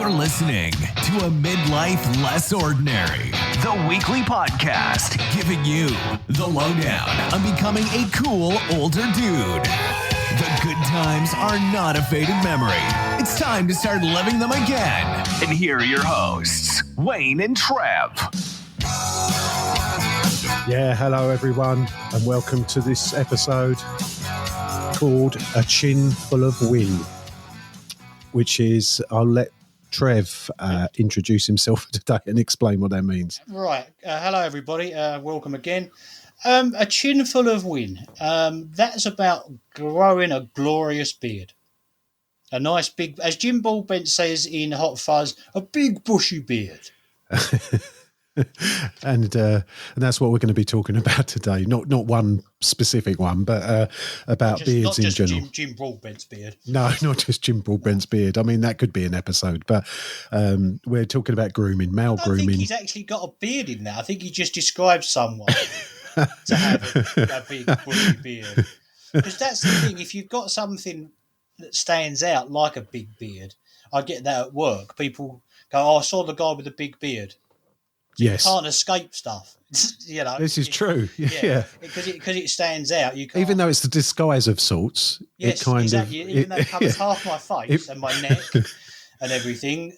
You're listening to A Midlife Less Ordinary, the weekly podcast giving you the lowdown on becoming a cool older dude. The good times are not a faded memory. It's time to start living them again. And here are your hosts, Wayne and Trev. Yeah, hello everyone, and welcome to this episode called A Chin Full of Wind, which is, I'll let Trev introduce himself today and explain what that means. Right. Hello, everybody. Welcome again. A chin full of wind. That's about growing a glorious beard. A nice big, as Jim Broadbent says in Hot Fuzz, a big bushy beard. And that's what we're going to be talking about today. Not one specific one, but about beards in general. Jim Broadbent's beard. No, not just Jim Broadbent's beard. I mean, that could be an episode, but we're talking about grooming, male grooming. I think he's actually got a beard in there. I think he just describes someone to have a big bushy beard. Because that's the thing. If you've got something that stands out like a big beard, I get that at work. People go, "Oh, I saw the guy with the big beard." Yes. You can't escape stuff. You know, this is true. Yeah, because it stands out. You can't, even though it's the disguise of sorts. Yes, it kind exactly. of Even though it covers half my face and my neck and everything.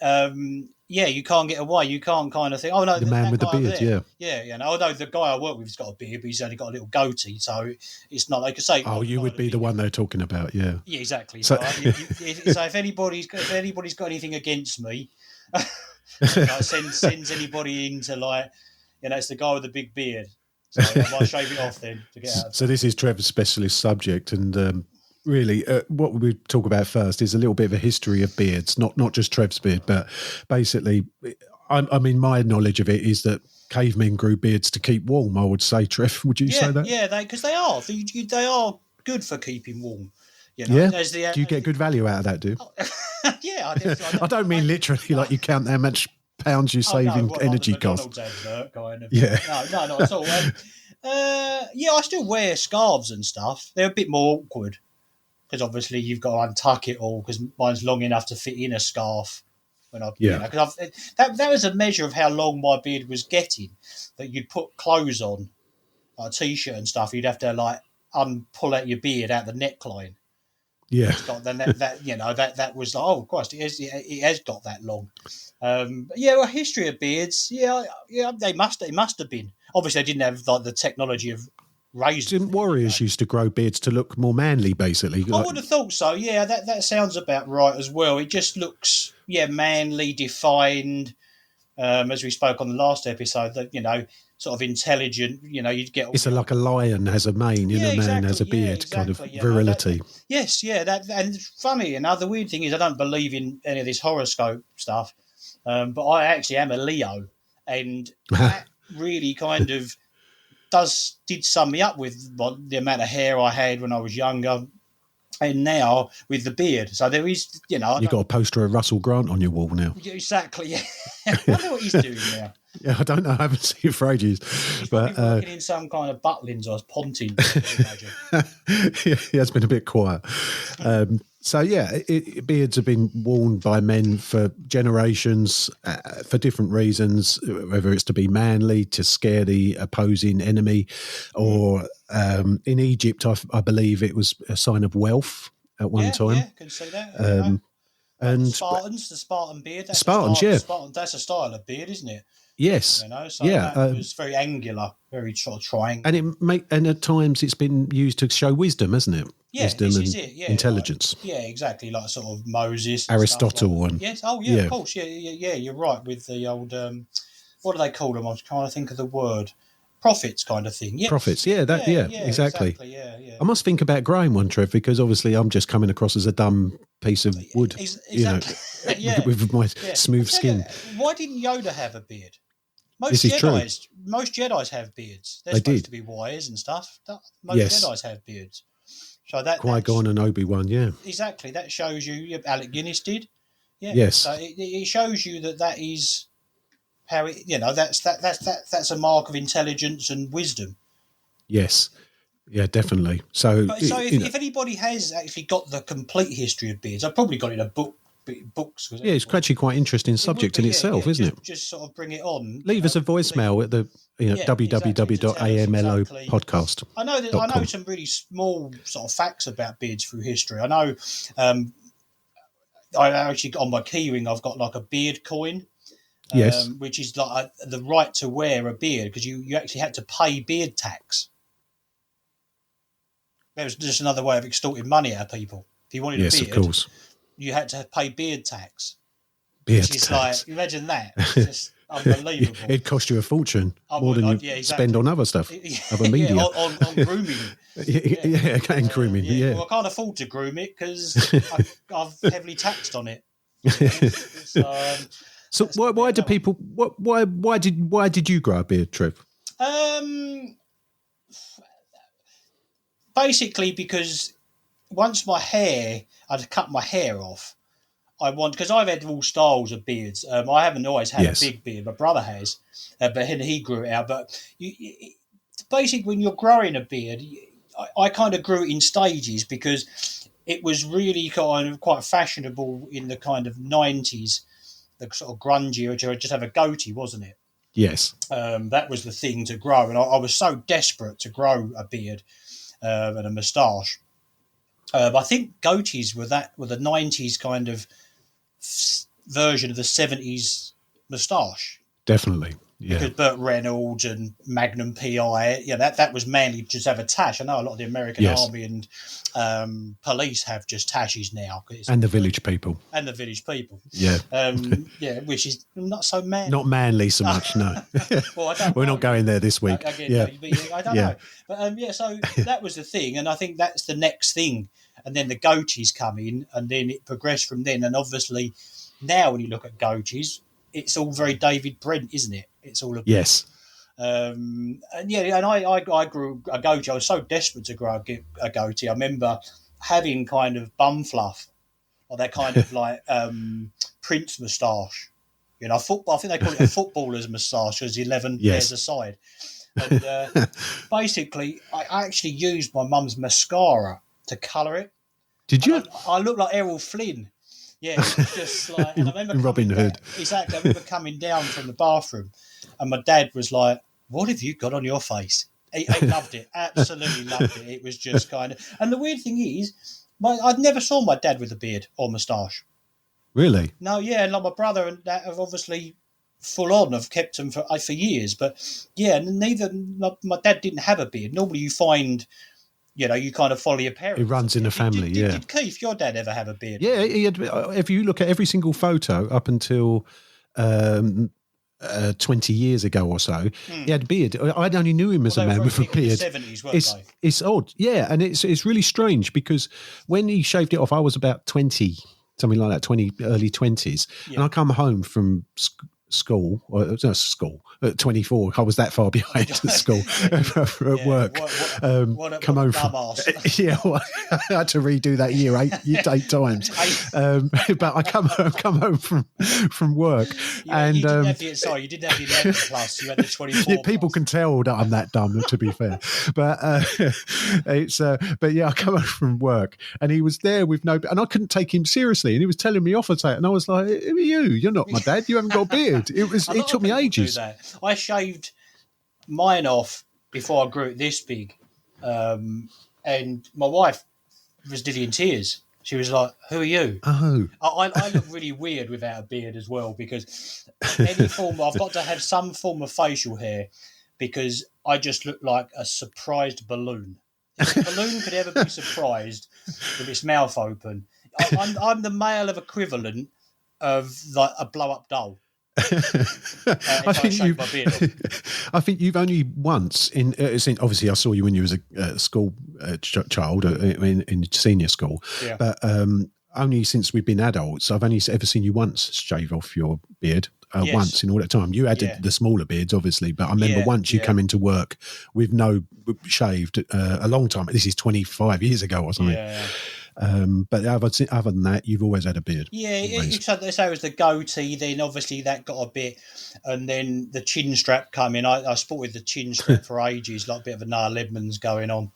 You can't get away. You can't kind of think, oh no, the man with the beard. Yeah. Although the guy I work with has got a beard, but he's only got a little goatee, so it's not. They could say, "Oh, you would be the one they're talking about." Yeah. Yeah, exactly. So if anybody's got anything against me. Sends anybody into it's the guy with the big beard. So I might shave it off then to get out. So this is Trev's specialist subject, and really, what we talk about first is a little bit of a history of beards, not just Trev's beard, but basically, I mean, my knowledge of it is that cavemen grew beards to keep warm. I would say, Trev, would you say that? Yeah, because they are good for keeping warm. You know, do you get good value out of that, do? Yeah, I don't mean literally like you count how much pounds you save in energy costs. Kind of. Yeah. No, not at all. I still wear scarves and stuff. They're a bit more awkward because obviously you've got to untuck it all because mine's long enough to fit in a scarf. Because that was a measure of how long my beard was getting. That you'd put clothes on, like a t-shirt and stuff. You'd have to pull out your beard out the neckline. Yeah, that was like, oh Christ, it has got that long. A history of beards. Yeah, they must have been. Obviously, they didn't have the technology of razors. Didn't warriors used to grow beards to look more manly? Basically, I would have thought so. Yeah, that sounds about right as well. It just looks manly, defined. As we spoke on the last episode, that sort of intelligent. You'd get. It's like a lion has a mane, a man has a beard, kind of virility. And funny enough, the weird thing is I don't believe in any of this horoscope stuff, but I actually am a Leo, and that really kind of did sum me up with the amount of hair I had when I was younger. And now with the beard, so there is, you've got a poster of Russell Grant on your wall now. Exactly. Yeah. I wonder what he's doing now. Yeah, I don't know. I haven't seen it for ages. He's probably working in some kind of Butlins or Pontins, I imagine. Yeah, he has been a bit quiet. Beards have been worn by men for generations for different reasons, whether it's to be manly, to scare the opposing enemy, or in Egypt, I believe it was a sign of wealth at one time. Yeah, can see that. And the Spartan beard. That's that's a style of beard, isn't it? Yes. That was very angular, very sort of triangular. And at times it's been used to show wisdom, hasn't it? Yeah, wisdom and intelligence. Exactly, like sort of Moses, Aristotle, and yes. Oh yeah, of course. Yeah. You're right with the old. What do they call them? I was trying to think of the word. Prophets, kind of thing. Yeah. Prophets. Exactly. Yeah. I must think about growing one, Trev, because obviously I'm just coming across as a dumb piece of wood. Exactly. with my smooth skin. Why didn't Yoda have a beard? Most Jedi's have beards. They're supposed to be wise and stuff. Most Jedi's have beards. So Qui-Gon and Obi-Wan, exactly. That shows you. Alec Guinness did. Yeah. Yes. So it shows you that is how it. That's a mark of intelligence and wisdom. Yes. Yeah, definitely. So if anybody has actually got the complete history of beards, I've probably got it in a book books. Yeah, it's actually quite interesting subject in itself, isn't it? Just sort of bring it on. Leave us a voicemail at the www.amlo podcast. I know some really small sort of facts about beards through history. I know I actually got on my keyring, I've got like a beard coin. Yes. Which is like the right to wear a beard, because you actually had to pay beard tax. That was just another way of extorting money out of people. If you wanted a beard, of course, you had to pay beard tax. Beard which is tax. like, imagine that. It's just unbelievable. It'd cost you a fortune more than you spend on other stuff, other media. On grooming. And grooming. Yeah. Well, I can't afford to groom it because I've heavily taxed on it. So why do people? Why did you grow a beard, Trev? Basically, because once I'd cut my hair off. Because I've had all styles of beards. I haven't always had a big beard. My brother has, but he grew it out. But basically, when you're growing a beard, I kind of grew it in stages because it was really kind of quite fashionable in the kind of 90s. The sort of grungy, which I just have a goatee, wasn't it? Yes. That was the thing to grow, and I was so desperate to grow a beard and a moustache. I think goatees were the 90s kind of version of the 70s moustache. Definitely, yeah. Because Burt Reynolds and Magnum PI, that was mainly just have a tash. I know a lot of the American Army and police have just tashes now. And the village people. Yeah. Which is not so manly. Not manly so much, no. Well, we're not going there this week. I don't know. But so that was the thing, and I think that's the next thing. And then the goatees come in, and then it progressed from then. And obviously, now when you look at goatees, it's all very David Brent, isn't it? It's all a yes. I grew a goatee. I was so desperate to grow a goatee. I remember having kind of bum fluff, or that kind of like Prince moustache. Football. I think they call it a footballer's moustache. There's 11 hairs aside. And basically, I actually used my mum's mascara to colour it. Did you? I looked like Errol Flynn. Yeah, it was just like, and I remember Robin Hood. Exactly. I remember coming down from the bathroom, and my dad was like, "What have you got on your face?" He loved it, absolutely loved it. It was just kind of, and the weird thing is, I'd never saw my dad with a beard or moustache. Really? No, yeah, and like my brother and that have obviously full on. I've kept them for years, but yeah, my dad didn't have a beard. Normally, you find. You kind of follow your parents. It runs in the family, Did Keith, your dad, ever have a beard? Yeah, he had, if you look at every single photo up until 20 years ago or so, he had a beard. I only knew him as a man with a beard. 70s, weren't they? It's odd, yeah, and it's really strange because when he shaved it off, I was about 20, something like that, early 20s, and I come home from school, or it was school at 24. I was that far behind at school at work. Come home from I had to redo that year eight times. But I come home from work, and you didn't have the 11 plus. You had the 24. People can tell that I'm that dumb, to be fair. But I come home from work, and he was there with no, and I couldn't take him seriously, and he was telling me off at it, and I was like, "Who are you? You're not my dad. You haven't got a beard." It took me ages. I shaved mine off before I grew it this big, and my wife was nearly in tears. She was like, "Who are you?" Oh, I look really weird without a beard as well, because I've got to have some form of facial hair, because I just look like a surprised balloon. If a balloon could ever be surprised with its mouth open, I'm the male equivalent of like a blow-up doll. I think you've only once obviously I saw you when you was a school child in senior school, but only since we've been adults I've only ever seen you once shave off your beard. Once in all that time. You had the smaller beards, obviously, but I remember once you come into work with no shaved a long time. This is 25 years ago or something. But other than that, you've always had a beard. So it was the goatee, then obviously that got a bit, and then the chin strap come in. I sported the chin strap for ages, like a bit of a Noel Edmunds going on.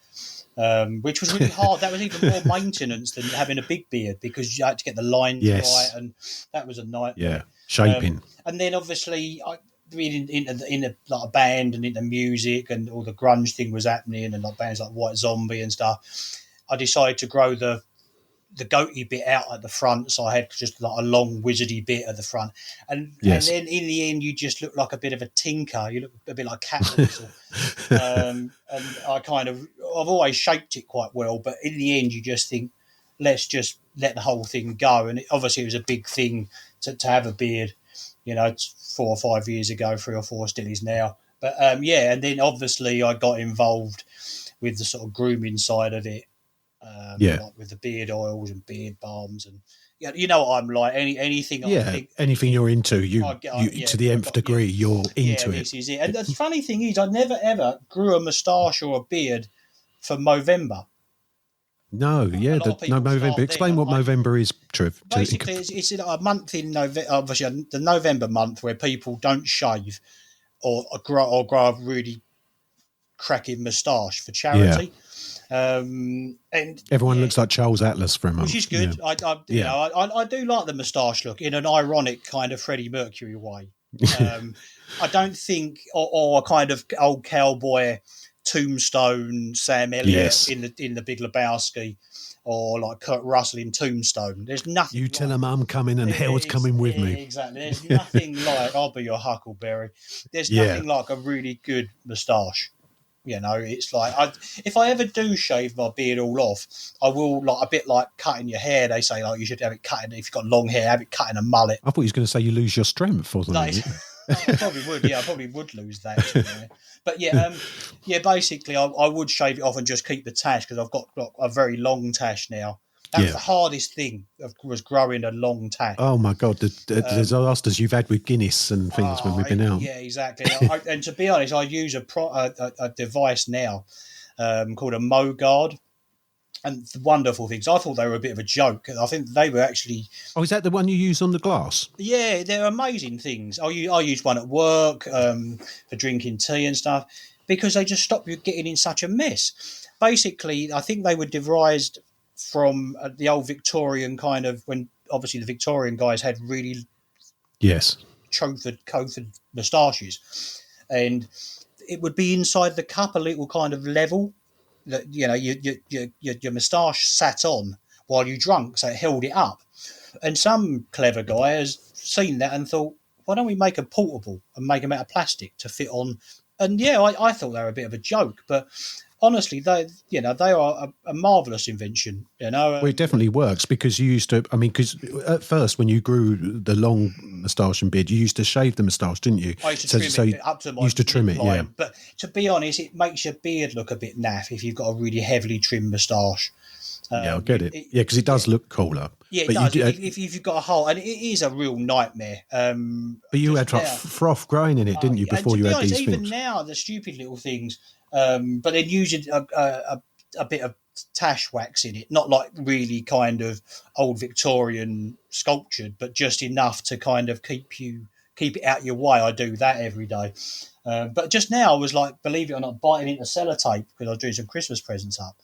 which was really hard. That was even more maintenance than having a big beard because you had to get the lines right, and that was a nightmare. Yeah, shaping. And then obviously, being in like a band and into music, and all the grunge thing was happening, and like bands like White Zombie and stuff. I decided to grow the goatee bit out at the front, so I had just like a long wizardy bit at the front, and then in the end you just look like a bit of a tinker. You look a bit like Cat Weasel. And I've always shaped it quite well, but in the end you just think, let's just let the whole thing go. And obviously it was a big thing to have a beard, it's 4 or 5 years ago, 3 or 4 still is now. But and then obviously I got involved with the sort of grooming side of it. Like with the beard oils and beard balms, and you know what I'm like. Anything I think, anything you're into, to the nth degree, you're into it. This is it. And the funny thing is, I never ever grew a moustache or a beard for Movember. No, Movember. Explain what Movember is, Trev. Basically, it's a month in November. Obviously, the November month where people don't shave or grow a really cracking moustache for charity. And everyone looks like Charles Atlas for a month, which is good. I do like the moustache look in an ironic kind of Freddie Mercury way. I don't think, or a kind of old cowboy Tombstone Sam Elliott in the Big Lebowski, or like Kurt Russell in Tombstone. There's nothing. You tell him I'm coming and hell's coming with me. Exactly. There's nothing like I'll be your Huckleberry. There's nothing like a really good moustache. It's like if I ever do shave my beard all off, I will, like a bit like cutting your hair. They say like you should have it cut if you've got long hair, have it cut in a mullet. I thought you was going to say you lose your strength or something. I probably would. Yeah, I probably would lose that. But basically, I would shave it off and just keep the tash because I've got a very long tash now. That was the hardest thing, was growing a long tash. Oh my God, the disasters you've had with Guinness and things when we've been out. Yeah, exactly. And to be honest, I use a device now called a Mo Guard. And the wonderful things, I thought they were a bit of a joke. I think they were actually... Oh, is that the one you use on the glass? Yeah, they're amazing things. I use one at work for drinking tea and stuff because they just stop you getting in such a mess. Basically, I think they were devised from the old Victorian kind of, when obviously the Victorian guys had really chauffeured moustaches, and it would be inside the cup a little kind of level that your moustache sat on while you drank, so it held it up. And some clever guy has seen that and thought, why don't we make them portable and make them out of plastic to fit on? And I thought they were a bit of a joke, but honestly, they are a marvellous invention. Well, it definitely works because you used to. I mean, because at first when you grew the long moustache and beard, you used to shave the moustache, didn't you? I used to trim it up to my trim it, line. But to be honest, it makes your beard look a bit naff if you've got a really heavily trimmed moustache. I get it. Because it does look cooler. Yeah, it does. If you've got a hole, and it is a real nightmare. But you had froth growing in it, didn't you, before you had these things? Even now, the stupid little things. But then using a bit of tash wax in it, not like really kind of old Victorian sculptured, but just enough to kind of keep it out your way. I do that every day. But just now I was like, believe it or not, biting into sellotape because I was doing some Christmas presents up.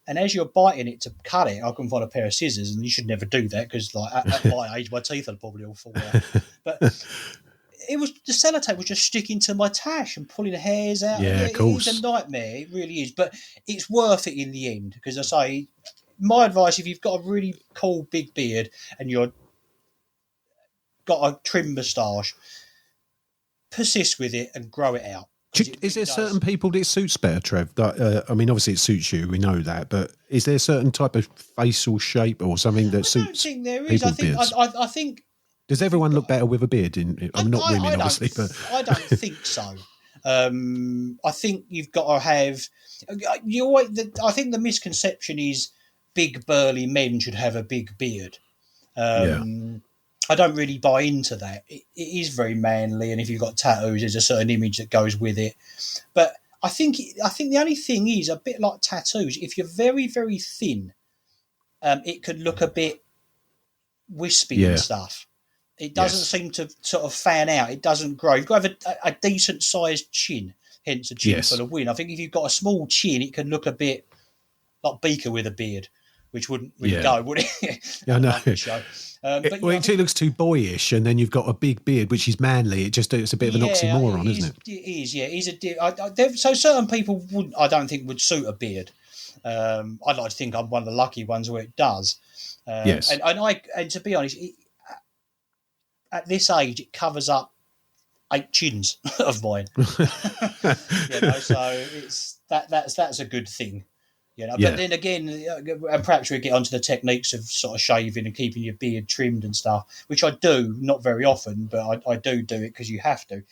And as you're biting it to cut it, I couldn't find a pair of scissors, and you should never do that because, like, at my age, my teeth are probably all fall out. But the sellotape was just sticking to my tash and pulling the hairs out. Yeah, of course. It's a nightmare. It really is. But it's worth it in the end because I say, my advice: if you've got a really cool big beard and you've got a trim moustache, persist with it and grow it out. Is there certain people that it suits better, Trev? I mean, obviously it suits you, we know that, but is there a certain type of facial shape or something that suits? I don't think there is. I think. Does everyone look better with a beard? I'm not women, obviously, but I don't think so. I think you've got to have. I think the misconception is big burly men should have a big beard. I don't really buy into that. It is very manly, and if you've got tattoos, there's a certain image that goes with it. But I think the only thing is a bit like tattoos. If you're very, very thin, it could look a bit wispy and stuff. It doesn't seem to sort of fan out. It doesn't grow. You've got to have a decent sized chin, hence a chin for the win. I think if you've got a small chin, it can look a bit like Beaker with a beard, which wouldn't really go, would it? I know. But it looks too boyish, and then you've got a big beard, which is manly. It's a bit of an oxymoron, isn't it? It is, yeah. So certain people I don't think would suit a beard. I'd like to think I'm one of the lucky ones where it does. Yes. And to be honest, at this age, it covers up 8 chins of mine. So that's a good thing. But then again, and perhaps we get onto the techniques of sort of shaving and keeping your beard trimmed and stuff, which I do, not very often, but I do it because you have to.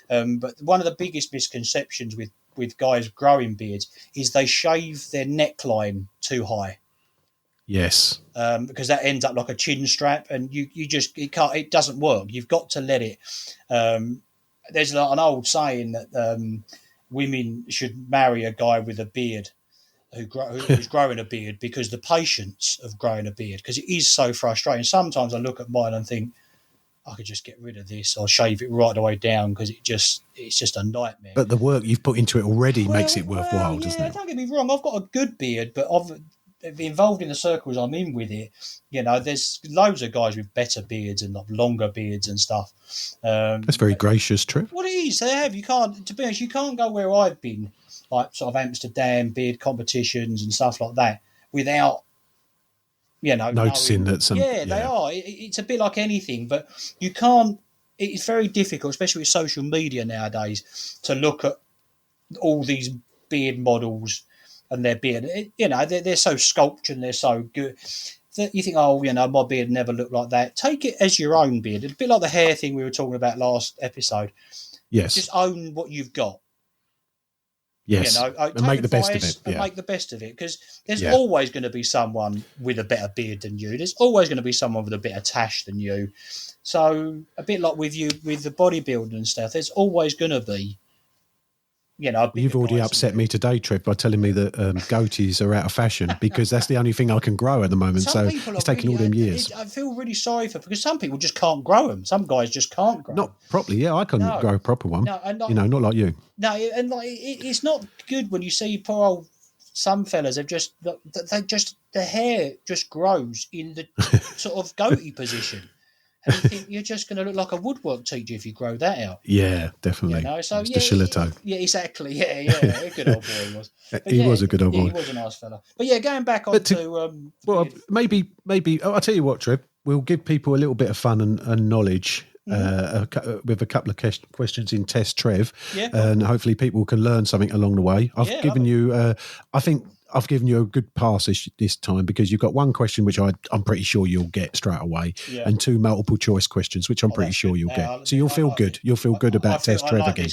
But one of the biggest misconceptions with guys growing beards is they shave their neckline too high. Yes. Because that ends up like a chin strap, and it doesn't work. You've got to let it. There's an old saying that women should marry a guy with a beard who's growing a beard, because the patience of growing a beard, because it is so frustrating. Sometimes I look at mine and think, I could just get rid of this or shave it right the way down, because it's just a nightmare. But the work you've put into it already makes it worthwhile, doesn't it? Don't get me wrong. I've got a good beard, but I've involved in the circles I'm in with it. There's loads of guys with better beards and longer beards and stuff. That's very gracious, Trev. What it is, they have. You can't, to be honest, you can't go where I've been, like sort of Amsterdam beard competitions and stuff like that, without noticing that some. Yeah, they are. It's a bit like anything, but you can't. It's very difficult, especially with social media nowadays, to look at all these beard models and their beard. They're so sculptured and they're so good that you think, my beard never looked like that. Take it as your own beard. It's a bit like the hair thing we were talking about last episode. Yes. Just own what you've got. Yes, and make the best of it. And make the best of it, because there's always going to be someone with a better beard than you. There's always going to be someone with a better tash than you. So a bit like with you, with the bodybuilding and stuff, there's always going to be, You've already upset me today, Trev, by telling me that goatees are out of fashion, because that's the only thing I can grow at the moment. So it's taken all them years. I feel really sorry because some people just can't grow them. Some guys just can't grow them. Not properly, yeah. I couldn't grow a proper one. No, not like you. No, and it's not good when you see poor old some fellas have the hair just grows in the sort of goatee position. And you think you're just going to look like a woodwork teacher if you grow that out. Yeah, definitely. So Mr. Shillito. Yeah, exactly. Yeah, a good old boy he was. He was a good old boy. He was a nice fella. But going back on to... maybe. I'll tell you what, Trev. We'll give people a little bit of fun and knowledge with a couple of questions in Test Trev. Yeah. And hopefully people can learn something along the way. I've given you... I think I've given you a good pass this time, because you've got one question which I'm pretty sure you'll get straight away, and 2 multiple choice questions which I'm pretty sure you'll get. So you'll feel good. You'll feel good about Test Trev again.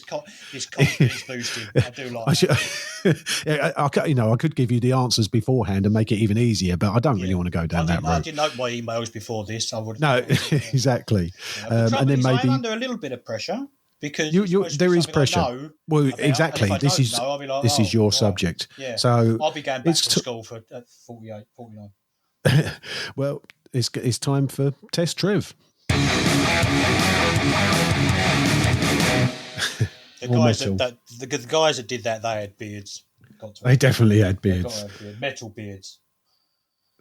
His confidence boosting. I do like that. I could give you the answers beforehand and make it even easier, but I don't really want to go down that route. I didn't open my emails before this. I would. No, exactly. And then maybe I'm under a little bit of pressure. Because there is pressure. Well, exactly. This is your subject. Yeah. So I'll be going back to school for 48, 49. Well, it's time for Test Trev. The guys that did that, they had beards. They definitely had beards. Metal beards.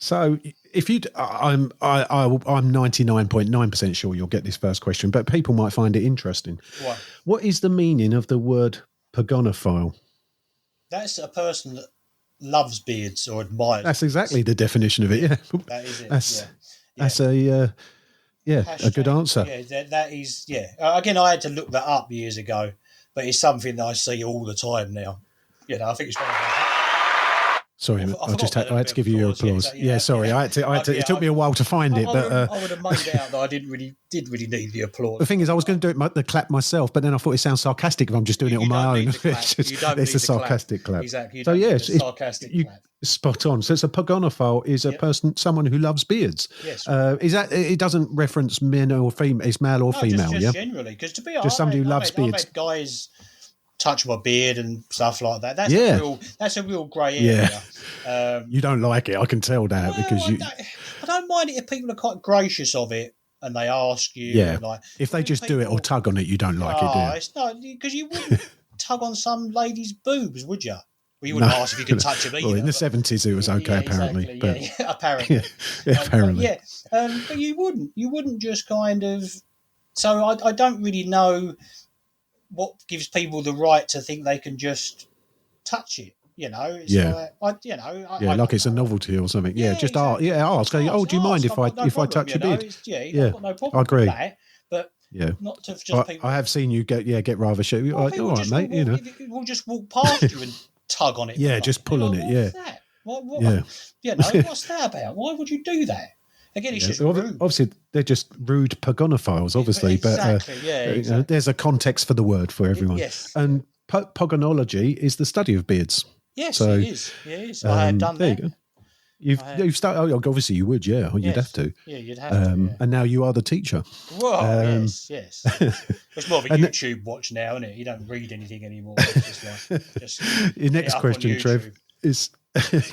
So I'm 99.9% sure you'll get this first question, but people might find it interesting. What is the meaning of the word pogonophile? That's a person that loves beards or admires. That's exactly the definition of it. Yeah, that is it. That's a good answer. Yeah, that is. Yeah. Again, I had to look that up years ago, but it's something that I see all the time now. I think it's one of my... Sorry, I had to give you your applause. Sorry, I had to. It took me a while to find it, but I would have made out that I did really need the applause. The thing is, I was going to do the clap myself, but then I thought it sounds sarcastic if I'm just doing it on my own. It's a sarcastic clap. Exactly. So yes, sarcastic clap. Spot on. So it's a pogonophile is a person, someone who loves beards. Yes. Is that it? Doesn't reference men or female? It's male or female. Just generally, because to be honest, just somebody who loves beards. I've had guys touch my beard and stuff like that. That's a real grey area. You don't like it, I can tell that, because I don't mind it if people are quite gracious of it and they ask you. Yeah. If they just do it or tug on it, you don't like it, do you? It's not, because you wouldn't tug on some lady's boobs, would you? Well, you wouldn't ask if you could touch them either. Well, in the 70s it was okay, apparently. Exactly, But, apparently. apparently. But you wouldn't just kind of. So I don't really know what gives people the right to think they can just touch it. It's like it's a novelty or something. Yeah, just exactly. Ask. Oh, do you mind if I touch your beard? I've got no problem I agree. with that. But not to just people. I have seen you get rather shit. All right, mate. We'll just walk past you and tug on it. Yeah, just pull on it. What's that? What? What's that about? Why would you do that? Again, it's just rude. Obviously, they're just rude pogonophiles, obviously. Exactly, exactly. There's a context for the word for everyone. Yes. And pogonology is the study of beards. Yes, so, it is. It is. I have done there that. You go. You've started. Oh, obviously, you would. Yeah, you'd have to. Yeah, you'd have to. And now you are the teacher. Well, yes. It's more of a YouTube watch now, isn't it? You don't read anything anymore. It's just your next question, Trev, is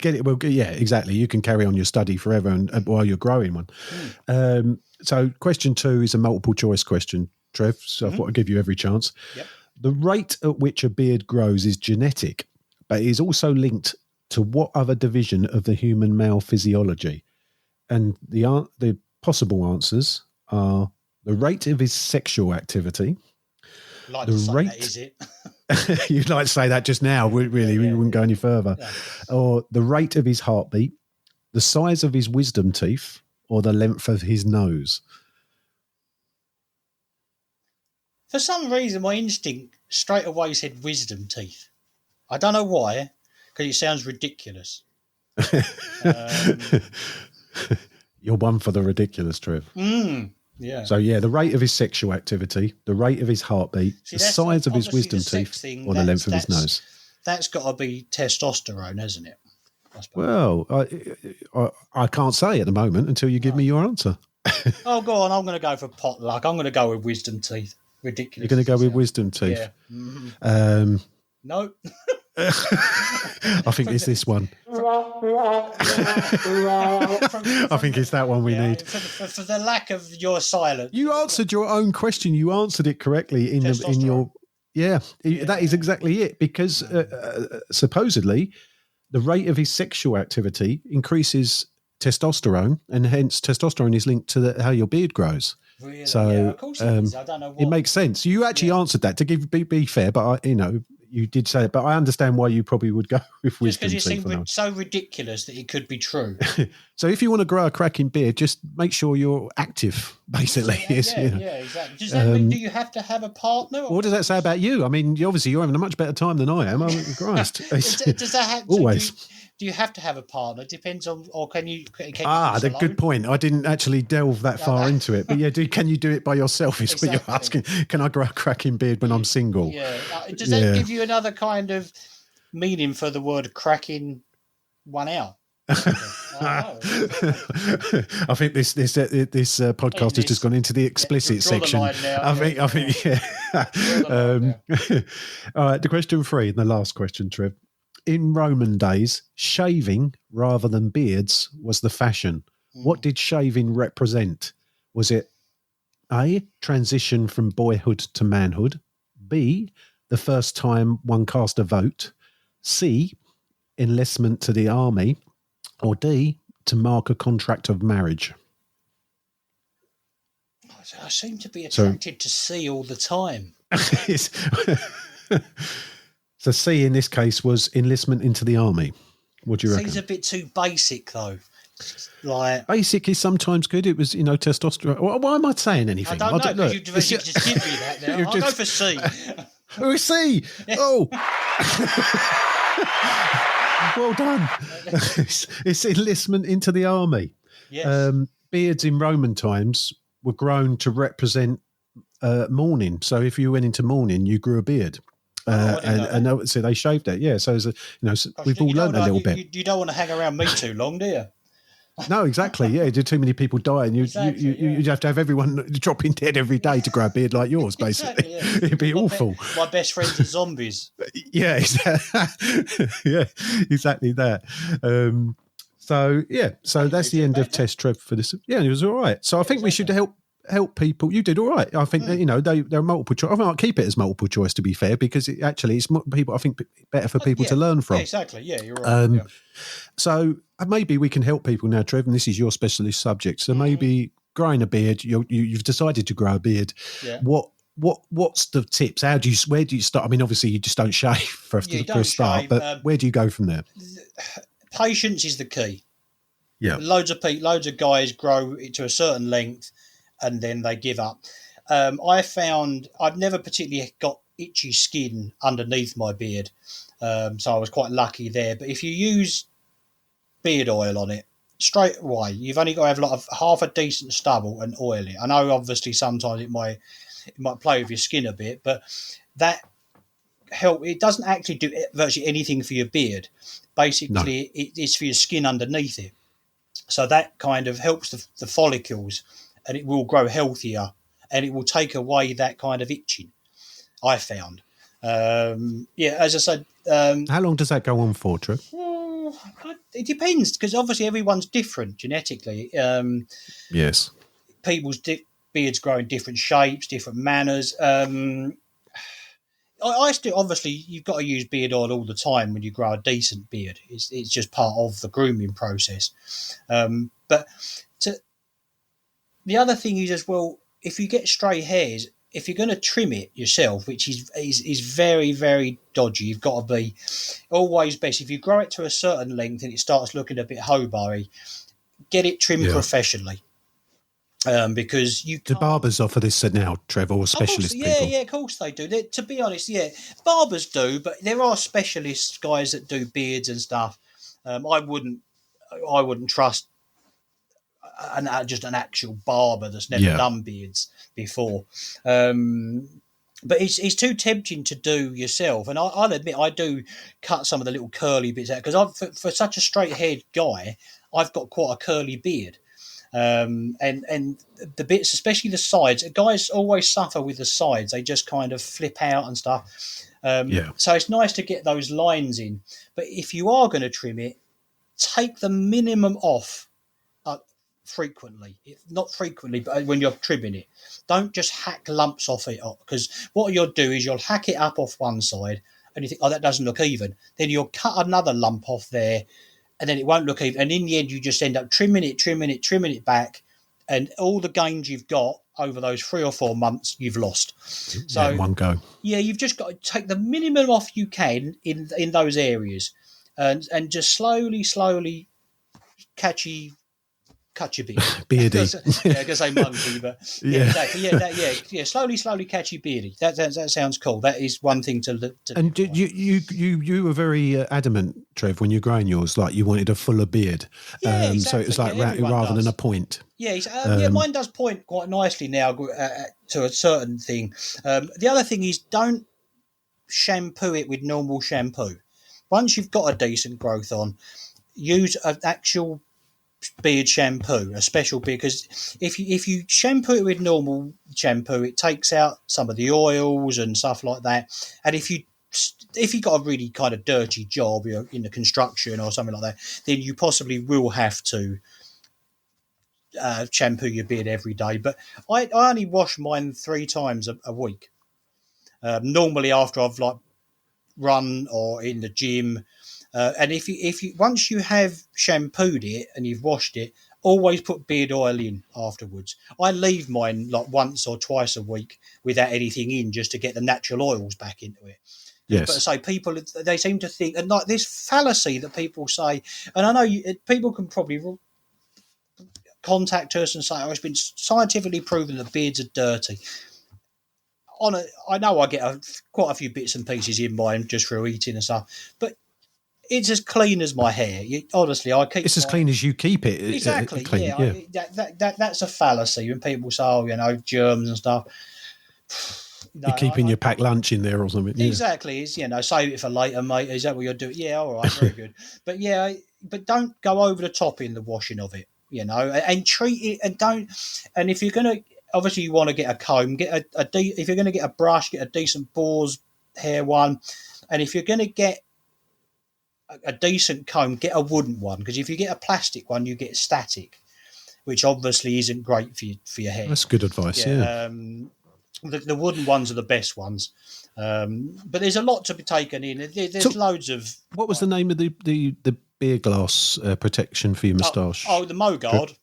get it. Well, yeah, exactly. You can carry on your study forever, and while you're growing one. So, question 2 is a multiple choice question, Trev. So, I thought I'd give you every chance. Yep. The rate at which a beard grows is genetic, but it is also linked to what other division of the human male physiology? And the possible answers are the rate of his sexual activity. Like the rate, that is it? You'd like to say that just now, really? We wouldn't go any further. Yeah. Or the rate of his heartbeat, the size of his wisdom teeth, or the length of his nose. For some reason, my instinct straight away said wisdom teeth. I don't know why, because it sounds ridiculous. You're one for the ridiculous, Trev. Yeah. So, the rate of his sexual activity, the rate of his heartbeat, the size of his wisdom teeth, or the length of his nose. That's got to be testosterone, hasn't it? Well, I can't say at the moment until you give me your answer. Oh, go on. I'm going to go for potluck. I'm going to go with wisdom teeth. Ridiculous. You're going to go with wisdom teeth? Yeah. Mm-hmm. No. I think it's this one. I think it's that one we need. For the lack of your silence. You answered your own question. You answered it correctly in your. Yeah, that is exactly it. Because supposedly, the rate of his sexual activity increases testosterone, and hence testosterone is linked to how your beard grows. Really? So of course it is. I don't know what. It makes sense. You actually answered that. To be fair, but you did say it. But I understand why you probably would go with wisdom teeth. Because it seemed so ridiculous that it could be true. So if you want to grow a cracking beard, just make sure you're active. Basically, yeah, exactly. Does that mean do you have to have a partner? What does that say about you? I mean, obviously you're having a much better time than I am. Oh, Christ! Does that have always? Do you have to have a partner? It depends on, or can you? The good point. I didn't actually delve that far into it, but can you do it by yourself? Is what you're asking. Can I grow a cracking beard when I'm single? Yeah. Does that give you another kind of meaning for the word cracking one out? I think this podcast has just gone into the explicit section. I think. All right. The question 3, and the last question, Trev. In Roman days, shaving rather than beards was the fashion. What did shaving represent? Was it A, transition from boyhood to manhood, B, the first time one cast a vote, C, enlistment to the army, or D, to mark a contract of marriage? I seem to be attracted to C all the time. So C in this case was enlistment into the army. What do you reckon? Seems a bit too basic though. Basic is sometimes good. It was, testosterone. Why am I saying anything? I don't know. You just give me that now. I'll go for C. Oh, C. Yeah. Oh. Well done. It's enlistment into the army. Yes. Beards in Roman times were grown to represent mourning. So if you went into mourning, you grew a beard. So they shaved it. Yeah. So we've all learned a little bit. You don't want to hang around me too long, do you? No, exactly. Yeah, did too many people die, and you'd have to have everyone dropping dead every day to grow a beard like yours. Basically, exactly, It'd be awful. My best friends are zombies. Yeah, exactly that. So that's the end of Test Trev for this. Yeah, it was all right. So I think we should help help people. You did all right. I think that, they're multiple choice. I might keep it as multiple choice, to be fair, because it's people. I think better for people to learn from. Yeah, exactly. Yeah, you're right. So maybe we can help people now, Trev. And this is your specialist subject. So maybe growing a beard. You've decided to grow a beard. Yeah. What's the tips? Where do you start? I mean, obviously you just don't shave for a start, shave, but where do you go from there? Patience is the key. Yeah. Loads of guys grow it to a certain length and then they give up. I found I've never particularly got itchy skin underneath my beard, so I was quite lucky there. But if you use beard oil on it straight away, you've only got to have half a decent stubble and oil it. I know obviously sometimes it might play with your skin a bit, but that help. It doesn't actually do virtually anything for your beard. Basically, it's for your skin underneath it. So that kind of helps the follicles, and it will grow healthier, and it will take away that kind of itching, I found. As I said. How long does that go on for, Trev? It depends, because obviously everyone's different genetically. Yes. People's beards grow in different shapes, different manners. I still, obviously, you've got to use beard oil all the time when you grow a decent beard. It's just part of the grooming process. But the other thing is as well, if you get stray hairs, if you're going to trim it yourself, which is very, very dodgy, you've got to be always best. If you grow it to a certain length and it starts looking a bit hobo-y, get it trimmed professionally. Because the barbers offer this now, Trevor, or specialist people. Yeah, of course they do. To be honest, barbers do, but there are specialist guys that do beards and stuff. I wouldn't trust just an actual barber that's never done beards before. But it's too tempting to do yourself, and I'll admit I do cut some of the little curly bits out because for such a straight-haired guy, I've got quite a curly beard. And the bits, especially the sides, guys always suffer with the sides. They just kind of flip out and stuff. So it's nice to get those lines in. But if you are going to trim it, take the minimum off frequently. Not frequently, but when you're trimming it. Don't just hack lumps off it, because what you'll do is you'll hack it up off one side and you think, that doesn't look even. Then you'll cut another lump off there, and then it won't look even. And in the end, you just end up trimming it back, and all the gains you've got over those 3 or 4 months, you've lost. So in one go. Yeah, you've just got to take the minimum off you can in those areas, and just slowly cut your beard. Beardy. I was going to say monkey, but exactly. Slowly catch your beardy. That sounds cool. That is one thing to and you were very adamant, Trev, when you're growing yours, like you wanted a fuller beard. Exactly. So it was like rather than a point. Mine does point quite nicely now to a certain thing. The other thing is, don't shampoo it with normal shampoo. Once you've got a decent growth on, use an actual beard shampoo, a special beard, because if you shampoo it with normal shampoo, it takes out some of the oils and stuff like that. And if you got a really kind of dirty job, you're in the construction or something like that, then you possibly will have to shampoo your beard every day. But I only wash mine 3 times a week. Normally after I've run or in the gym. And if you once you have shampooed it and you've washed it, always put beard oil in afterwards. I leave mine once or twice a week without anything in, just to get the natural oils back into it. Yes. But I say people, they seem to think, and like this fallacy that people say, and I know people can probably contact us and say, it's been scientifically proven that beards are dirty. I know I get quite a few bits and pieces in mine just through eating and stuff, but it's as clean as my hair. Honestly, I keep. It's as clean as you keep it. Exactly. Clean, that's a fallacy when people say, germs and stuff. You're keeping your packed lunch in there or something. Exactly. It's, save it for later, mate. Is that what you're doing? Yeah, all right, very good. But but don't go over the top in the washing of it. And treat it, and don't. And if you're gonna, obviously, you want to get a comb. If you're going to get a brush, get a decent boar's hair one. And if you're going to get a decent comb, get a wooden one, because if you get a plastic one, you get static. which obviously isn't great for your hair. That's good advice. Yeah. The wooden ones are the best ones, but there's a lot to be taken in. There's loads of. What was the name of the beer glass protection for your moustache? Oh, the Mogard.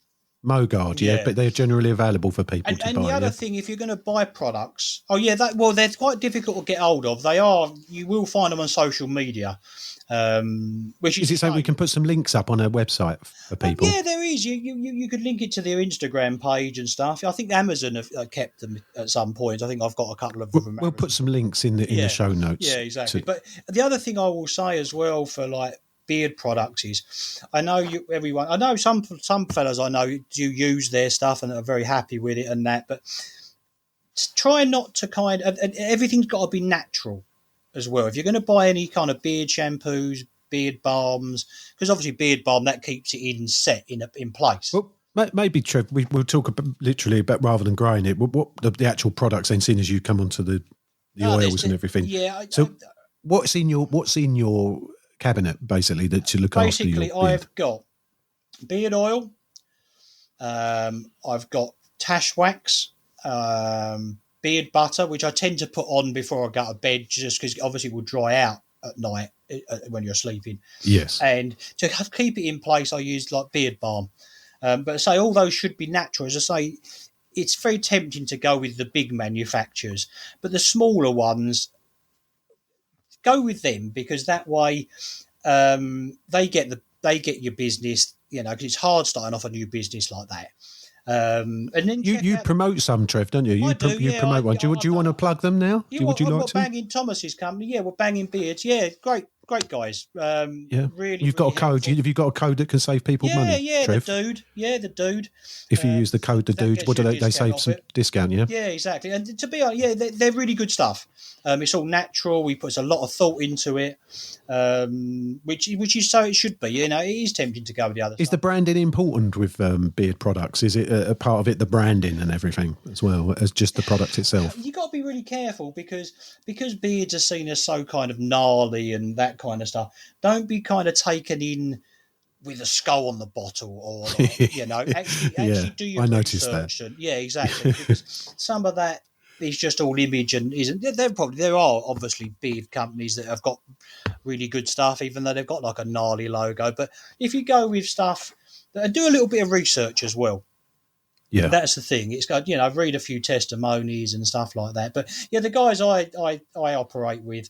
Mogard, yeah, but they're generally available for people to buy. And the other thing, if you're going to buy products, they're quite difficult to get hold of. You will find them on social media. Which is it so we can put some links up on our website for people? Yeah, there is. You could link it to their Instagram page and stuff. I think Amazon have kept them at some point. I think I've got a couple of them. We'll put some links in the show notes. Yeah, exactly. But the other thing I will say as well for like beard products is, I know some fellas I know do use their stuff and are very happy with it and that, but try not to and everything's got to be natural as well. If you're going to buy any kind of beard shampoos, beard balms, because obviously beard balm, that keeps it in place. Well, maybe, Trev, we'll talk literally about, rather than growing it, what the actual products then, seeing as you come onto the oils and everything. Yeah. What's in your cabinet, basically, that to look after your beard? I've got beard oil, I've got tash wax, beard butter, which I tend to put on before I go to bed, just because obviously it will dry out at night when you're sleeping. Yes. And to keep it in place, I use like beard balm. But I say all those should be natural. As I say, it's very tempting to go with the big manufacturers, but the smaller ones, go with them, because that way they get your business, because it's hard starting off a new business like that. And then you promote some, Trev, don't you? You promote one. Do you want to plug them now? Would you like to? Banging Thomas's company, yeah. Well, Banging Beards, yeah, great guys. Really. You've got a code. Helpful. Have you got a code that can save people money? Yeah, Trev? the dude. If you use the code, the dude, what do they save some discount? Yeah. Yeah, exactly. And to be honest, they're really good stuff. It's all natural. We put a lot of thought into it, which is so it should be. It is tempting to go with the other. Is the branding important with beard products? Is it a part of it, the branding and everything, as well as just the product itself? You got to be really careful because beards are seen as so kind of gnarly and that kind of stuff. Don't be kind of taken in with a skull on the bottle, or actually do your research. I noticed that. Yeah, exactly. Because some of that is just all image and isn't. There are obviously beard companies that have got really good stuff, even though they've got like a gnarly logo. But if you go with stuff and do a little bit of research as well. Yeah, that's the thing. It's got read a few testimonies and stuff like that. But yeah, the guys I operate with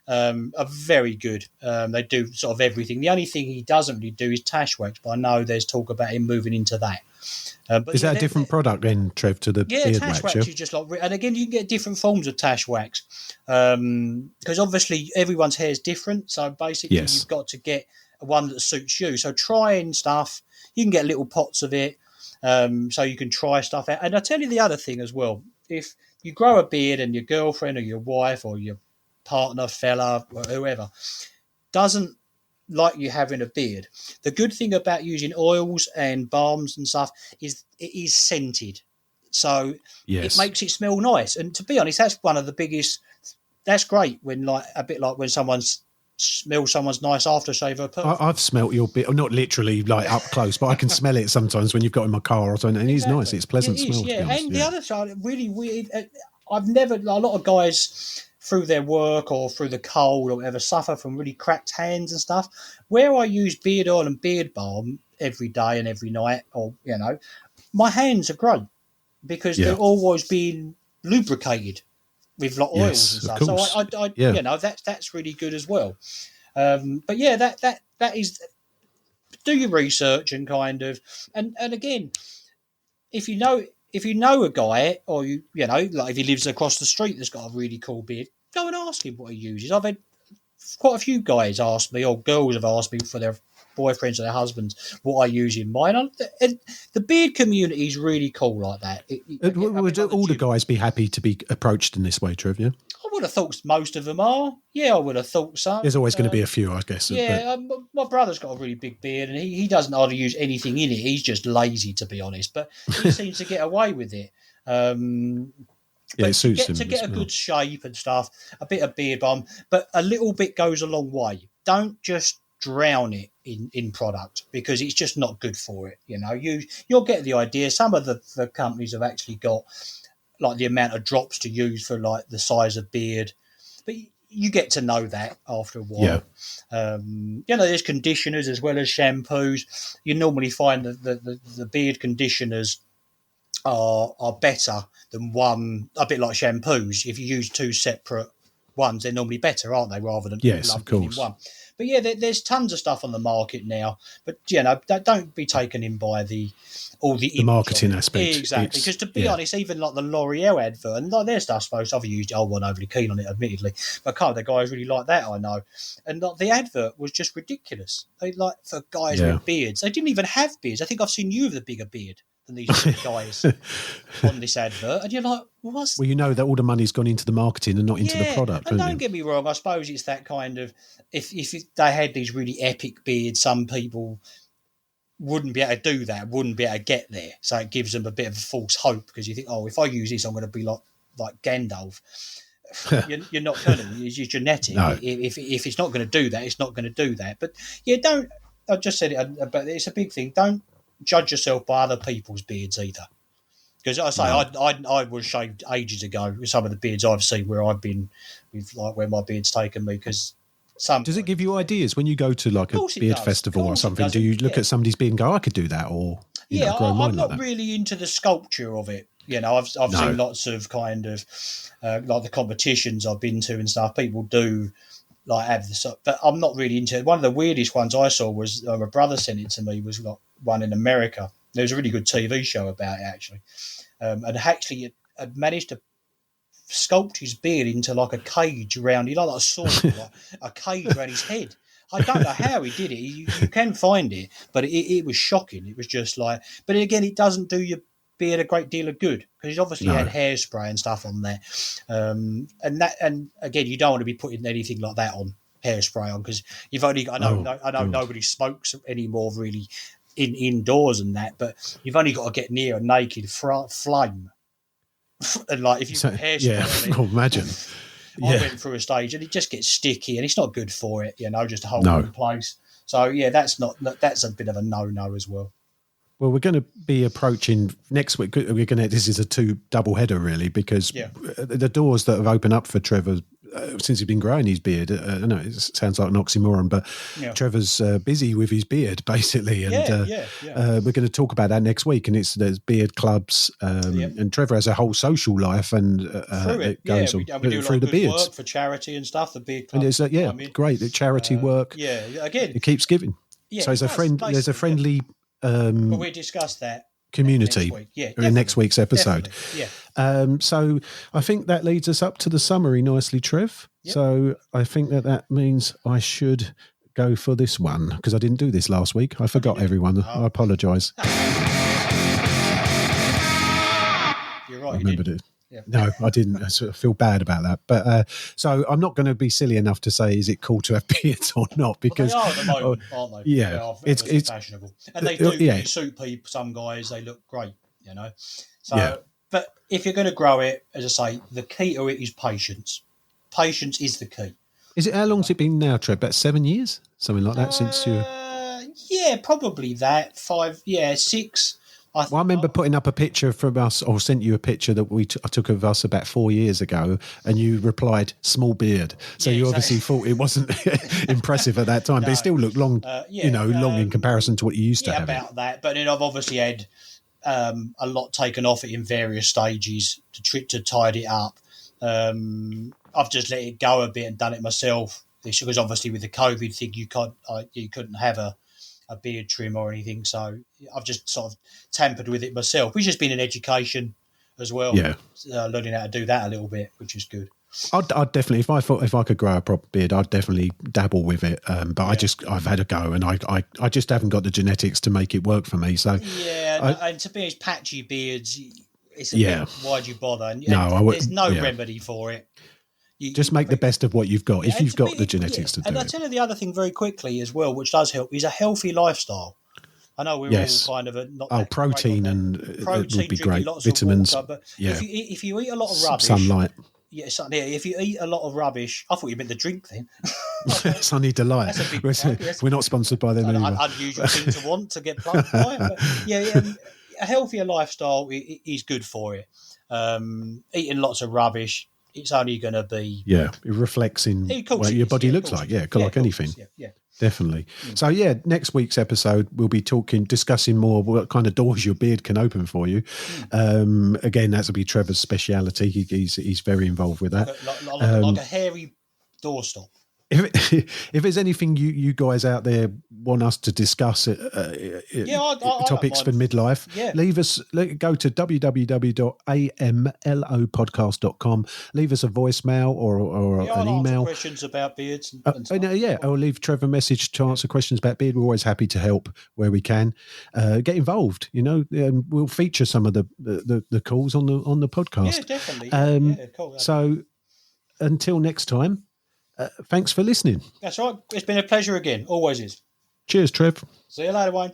are very good. They do sort of everything. The only thing he doesn't really do is tash wax, but I know there's talk about him moving into that. But is that a different product then, Trev, to the beard tash wax? Is just like, and again, you can get different forms of tash wax because obviously everyone's hair is different. So basically, you've got to get one that suits you. So trying stuff, you can get little pots of it. So you can try stuff out. And I tell you the other thing as well, if you grow a beard and your girlfriend or your wife or your partner, fella, or whoever, doesn't like you having a beard, the good thing about using oils and balms and stuff is it is scented. So it makes it smell nice. And to be honest, that's one of the biggest, that's great when a bit like when someone's smell someone's nice aftershave or perfume. I've smelt your bit, not literally like up close, but I can smell it sometimes when you've got in my car or something, and it's nice. It's pleasant smell. Yeah, and the other side, really weird. I've never. A lot of guys through their work or through the cold or whatever suffer from really cracked hands and stuff. Where I use beard oil and beard balm every day and every night, or my hands are great because they're always being lubricated with oils and stuff. So that's really good as well. But yeah, that is, do your research and kind of, and again, if you know a guy, or like if he lives across the street that's got a really cool beard, go and ask him what he uses. I've had quite a few guys ask me, or girls have asked me for their boyfriends or their husbands what I use in mine. And the beard community is really cool like that. Would all the guys be happy to be approached in this way, Trev? Yeah, I would have thought most of them are. Yeah, I would have thought so. There's always going to be a few, I guess. Yeah, my brother's got a really big beard, and he doesn't hardly use anything in it. He's just lazy, to be honest. But he seems to get away with it. It suits him to get a good shape and stuff. A bit of beard balm, but a little bit goes a long way. Don't just drown it in product because it's just not good for it. You'll get the idea. Some of the companies have actually got like the amount of drops to use for like the size of beard, but you get to know that after a while. There's conditioners as well as shampoos. You normally find that the beard conditioners are better than one, a bit like shampoos. If you use two separate ones, they're normally better, aren't they, rather than lumping in one. But there's tons of stuff on the market now. But don't be taken in by all the marketing aspect. Exactly, because to be honest, even like the L'Oreal advert and like their stuff's supposed. I've used it. I wasn't overly keen on it, admittedly, but the guys really like that. I know, and like, the advert was just ridiculous. They like for guys with beards. They didn't even have beards. I think I've seen you with a bigger beard than these guys on this advert, and you're like, what's... Well, you know that all the money's gone into the marketing and not into the product. And don't get me wrong, I suppose it's that kind of, if they had these really epic beards, some people wouldn't be able to do that, wouldn't be able to get there. So it gives them a bit of a false hope because you think, if I use this, I'm going to be like Gandalf. You're not going to. It's your genetic. No. If it's not going to do that, it's not going to do that. But don't. I just said it, but it's a big thing. Don't judge yourself by other people's beards either, because I say I was shaved ages ago with some of the beards I've seen where I've been with, like where my beard's taken me. Because does it give you ideas when you go to like a beard festival or something? Do you look at somebody's beard and go, I could do that, or I'm not really into the sculpture of it. I've seen lots of kind of like the competitions I've been to and stuff. People do like have the, but I'm not really into it. One of the weirdest ones I saw was my brother sent it to me. Was like one in America. There was a really good TV show about it actually, and actually it had managed to sculpt his beard into like a cage around, like a sword, like a cage around his head. I don't know how he did it. You can find it, but it was shocking. It was just like, but again, it doesn't do your beard a great deal of good because he's obviously had hairspray and stuff on there, and again, you don't want to be putting anything like that on, hairspray on, because you've only got. I know nobody smokes anymore really indoors and that, but you've only got to get near a naked flame, and like if you put hairspray on it, imagine. I went through a stage and it just gets sticky and it's not good for it, just to hold it in place. So that's a bit of a no as well. Well, we're going to be approaching next week. This is a double header really, because the doors that have opened up for Trevor since he's been growing his beard. I know it sounds like an oxymoron, but Trevor's busy with his beard basically, and we're going to talk about that next week. And there's beard clubs, and Trevor has a whole social life, and it goes on we do through the beards work for charity and stuff. The beard club, and it's great. The charity work, again, it keeps giving. So there's a friendly. But we discussed that community in next week's episode. So I think that leads us up to the summary nicely, Trev. So I think that means I should go for this one because I didn't do this last week. I forgot everyone. I apologise. You're right. I remembered it. Yeah. No, I didn't. I sort of feel bad about that. But so I'm not going to be silly enough to say, is it cool to have beards or not? Because they are at the moment, aren't they? Yeah. It's fashionable. And they do suit people. Some guys, they look great, So, but if you're going to grow it, as I say, the key to it is patience. Patience is the key. How long's it been now, Trev? About 7 years? Something like that since you... Yeah, probably that. 6... I remember putting up a picture from us, or sent you a picture that I took of us about 4 years ago, and you replied, small beard. So you obviously thought it wasn't impressive at that time, but it still looked long, long in comparison to what you used to have. About that. But then I've obviously had a lot taken off it in various stages to tidy it up. I've just let it go a bit and done it myself. Because obviously with the COVID thing, you couldn't have a beard trim or anything, so I've just sort of tampered with it myself, which has been an education as well. Learning how to do that a little bit, which is good. I'd definitely, if I could grow a proper beard, I'd definitely dabble with it. But I've had a go, and I just haven't got the genetics to make it work for me. So and to be as patchy beards, it's a bit, why'd you bother? And there's no remedy for it. Just make the best of what you've got, if you've got the genetics to do it. And I'll tell you the other thing very quickly as well, which does help, is a healthy lifestyle. I know we're all kind of protein and protein would be great. Vitamins. Water, but if you eat a lot of rubbish, sunlight. Yeah, something. Yeah, if you eat a lot of rubbish, I thought you meant the drink then. Sunny Delight. That's a big plug, yes. We're not sponsored by them An either. unusual thing to want to get plugged by. But yeah, a healthier lifestyle is good for it. Eating lots of rubbish, it's only going to be... Yeah, it reflects in what your body looks like. Yeah, like anything. Yeah. Definitely. So yeah, next week's episode we'll be discussing more what kind of doors your beard can open for you. Again, that'll be Trevor's speciality. He's very involved with that. Like a hairy doorstop. If there's anything you guys out there want us to discuss, topics for midlife, leave us. Go to www.amlopodcast.com. Leave us a voicemail or an email. Questions about beards and stuff. Or leave Trevor a message to answer questions about beard. We're always happy to help where we can. Get involved. We'll feature some of the calls on the podcast. Yeah, definitely. Cool. So until next time. Thanks for listening. That's right. It's been a pleasure again. Always is. Cheers, Trev. See you later, Wayne.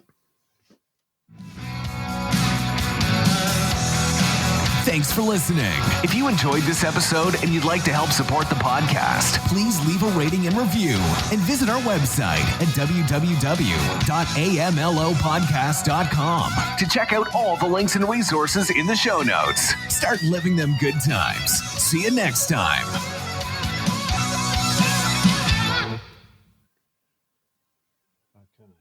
Thanks for listening. If you enjoyed this episode and you'd like to help support the podcast, please leave a rating and review and visit our website at www.amlopodcast.com to check out all the links and resources in the show notes. Start living them good times. See you next time. Okay.